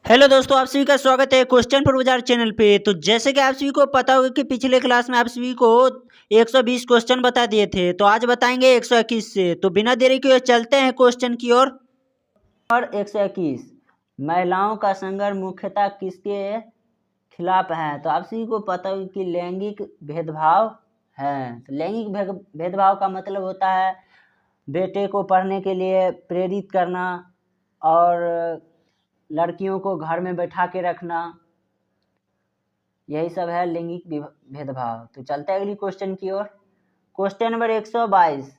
Hello दोस्तों, आप सभी का स्वागत है क्वेश्चन पर बाजार चैनल पे। तो जैसे कि आप सभी को पता होगा कि पिछले क्लास में आप सभी को 120 क्वेश्चन बता दिए थे, तो आज बताएंगे 121 से। तो बिना देरी के चलते हैं क्वेश्चन की ओर। और 121 महिलाओं का संघर्ष मुख्यतः किसके खिलाफ है? तो आप सभी को पता होगा कि लैंगिक भेदभाव है। तो लैंगिक भेदभाव का मतलब होता है बेटे को पढ़ने के लिए प्रेरित करना और लड़कियों को घर में बैठा के रखना, यही सब है लैंगिक भेदभाव। तो चलते हैं अगली क्वेश्चन की ओर। क्वेश्चन नंबर 122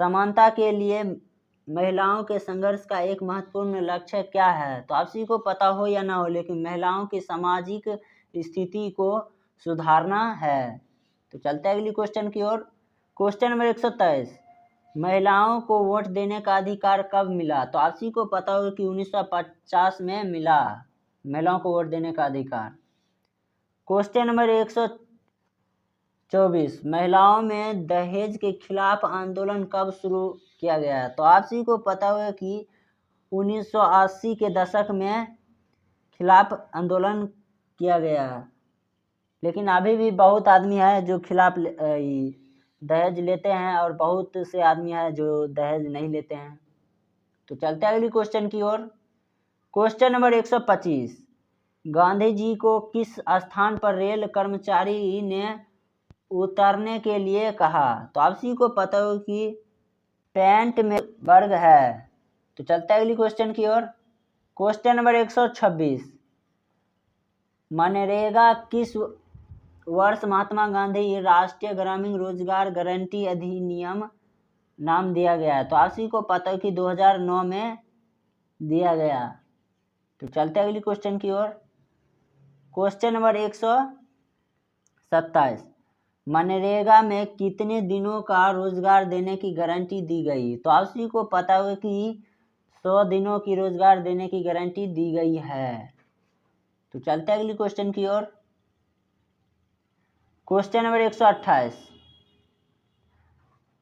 समानता के लिए महिलाओं के संघर्ष का एक महत्वपूर्ण लक्ष्य क्या है? तो आप सभी को पता हो या ना हो, लेकिन महिलाओं की सामाजिक स्थिति को सुधारना है। तो चलते हैं अगली क्वेश्चन की ओर। क्वेश्चन नंबर 123 महिलाओं को वोट देने का अधिकार कब मिला? तो आप सभी को पता होगा कि 1950 में मिला महिलाओं को वोट देने का अधिकार। क्वेश्चन नंबर 124 महिलाओं में दहेज के खिलाफ आंदोलन कब शुरू किया गया? तो आप सभी को पता होगा कि 1980 के दशक में खिलाफ आंदोलन किया गया, लेकिन अभी भी बहुत आदमी है जो खिलाफ दहेज लेते हैं और बहुत से आदमी है जो दहेज नहीं लेते हैं। तो चलते हैं अगली क्वेश्चन की ओर। क्वेश्चन नंबर 125 गांधी जी को किस स्थान पर रेल कर्मचारी ने उतरने के लिए कहा? तो आप सभी को पता हो कि पेंट में वर्ग है। तो चलते हैं अगली क्वेश्चन की ओर। क्वेश्चन नंबर 126 मनरेगा किस वर्ष महात्मा गांधी राष्ट्रीय ग्रामीण रोजगार गारंटी अधिनियम नाम दिया गया है? तो आप सभी को पता है कि 2009 में दिया गया। तो चलते हैं अगली क्वेश्चन की ओर। क्वेश्चन नंबर 127 मनरेगा में कितने दिनों का रोजगार देने की गारंटी दी गई? तो आप सभी को पता होगा कि 100 दिनों की रोजगार देने की गारंटी दी गई है। तो चलते हैं अगली क्वेश्चन की ओर। क्वेश्चन नंबर 128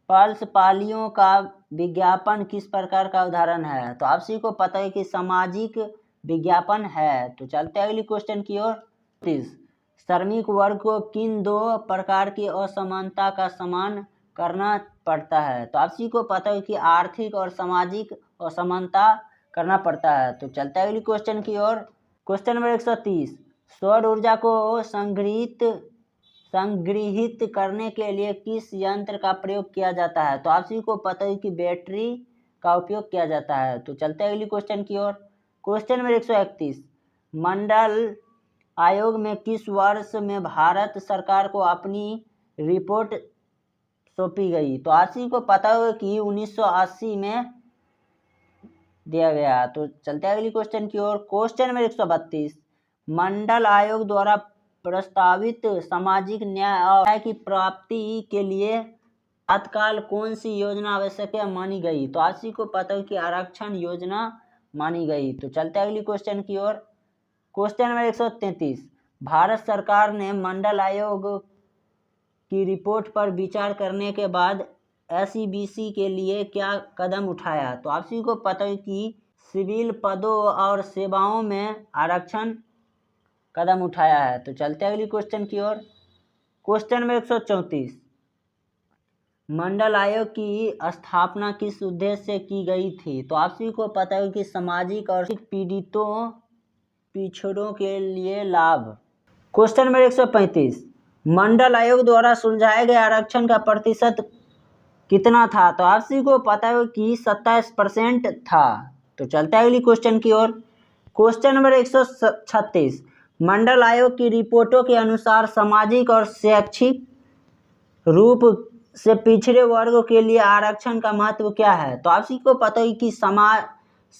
पल्स पालियों का विज्ञापन किस प्रकार का उदाहरण है? तो आप सभी को पता है कि सामाजिक विज्ञापन है। तो चलते हैं अगली क्वेश्चन की ओर। श्रमिक वर्ग को किन दो प्रकार की असमानता का सामना करना पड़ता है? तो आप सभी को पता है कि आर्थिक और सामाजिक असमानता करना पड़ता है। तो चलते हैं अगली क्वेश्चन की ओर। क्वेश्चन नंबर 130 सौर ऊर्जा को संग्रहित करने के लिए किस यंत्र का प्रयोग किया जाता है? तो आप सभी को पता है कि बैटरी का उपयोग किया जाता है। तो चलते हैं अगली क्वेश्चन की ओर। क्वेश्चन नंबर 131 मंडल आयोग में किस वर्ष में भारत सरकार को अपनी रिपोर्ट सौंपी गई? तो आप सभी को पता होगा कि 1980 में दिया गया। तो चलते हैं अगली क्वेश्चन की ओर। क्वेश्चन नंबर 132 मंडल आयोग द्वारा प्रस्तावित सामाजिक न्याय की प्राप्ति के लिए तत्काल कौन सी योजना आवश्यक मानी गई? तो आप सभी को पता है कि आरक्षण योजना मानी गई। तो चलते हैं अगली क्वेश्चन की ओर। क्वेश्चन नंबर 133 भारत सरकार ने मंडल आयोग की रिपोर्ट पर विचार करने के बाद SEBC के लिए क्या कदम उठाया? तो आप सभी को पता है कि सिविल पदों और सेवाओं में आरक्षण कदम उठाया है। तो चलते हैं अगली क्वेश्चन की ओर। क्वेश्चन नंबर 134 मंडल आयोग की स्थापना किस उद्देश्य से की गई थी? तो आप सभी को पता है कि सामाजिक और पिछड़ों के लिए लाभ। क्वेश्चन नंबर 135 मंडल आयोग द्वारा सुलझाए गए आरक्षण का प्रतिशत कितना था? तो आप सभी को पता है कि 27% था। तो चलते हैं अगली क्वेश्चन की ओर। क्वेश्चन नंबर 136 मंडल आयोग की रिपोर्टों के अनुसार सामाजिक और शैक्षिक रूप से पिछड़े वर्गों के लिए आरक्षण का महत्व क्या है? तो आप सभी को पता है कि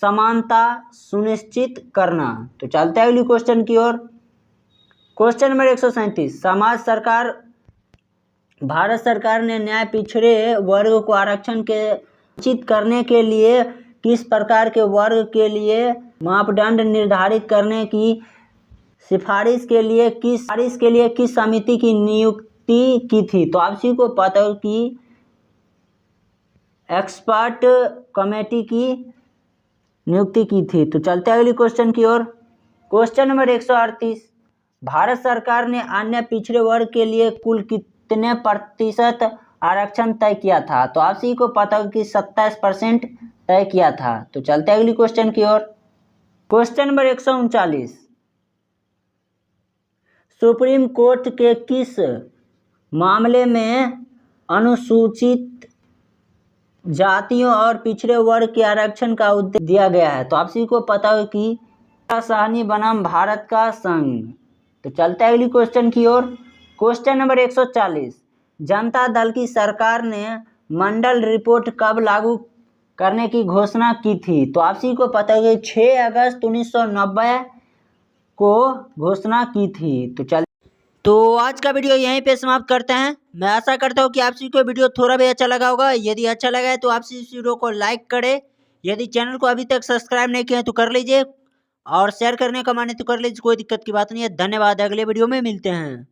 समानता सुनिश्चित करना। तो चलते हैं अगली क्वेश्चन की ओर। क्वेश्चन नंबर 137 भारत सरकार ने न्याय पिछड़े वर्ग को आरक्षण के वंचित करने के लिए किस प्रकार के वर्ग के लिए मापदंड निर्धारित करने की सिफारिश के लिए किस समिति की नियुक्ति की थी? तो आप सभी को पता है कि एक्सपर्ट कमेटी की नियुक्ति की थी। तो चलते हैं अगली क्वेश्चन की ओर। क्वेश्चन नंबर 138, भारत सरकार ने अन्य पिछड़े वर्ग के लिए कुल कितने प्रतिशत आरक्षण तय किया था? तो आप सभी को पता होगा कि 27% तय किया था। तो चलते हैं अगली क्वेश्चन की ओर। क्वेश्चन नंबर 139, सुप्रीम कोर्ट के किस मामले में अनुसूचित जातियों और पिछड़े वर्ग के आरक्षण का उद्देश्य दिया गया है? तो आप सभी को पता हो कि साहनी बनाम भारत का संघ। तो चलते हैं अगली क्वेश्चन की ओर। क्वेश्चन नंबर 140, जनता दल की सरकार ने मंडल रिपोर्ट कब लागू करने की घोषणा की थी? तो आप सभी को पता होगा 6 अगस्त 1990 को घोषणा की थी। तो आज का वीडियो यहीं पे समाप्त करते हैं। मैं आशा करता हूँ कि आप सभी को वीडियो थोड़ा भी अच्छा लगा होगा। यदि अच्छा लगा है तो आप इस वीडियो को लाइक करें। यदि चैनल को अभी तक सब्सक्राइब नहीं किया है तो कर लीजिए और शेयर करने का माने तो कर लीजिए, कोई दिक्कत की बात नहीं है। धन्यवाद, अगले वीडियो में मिलते हैं।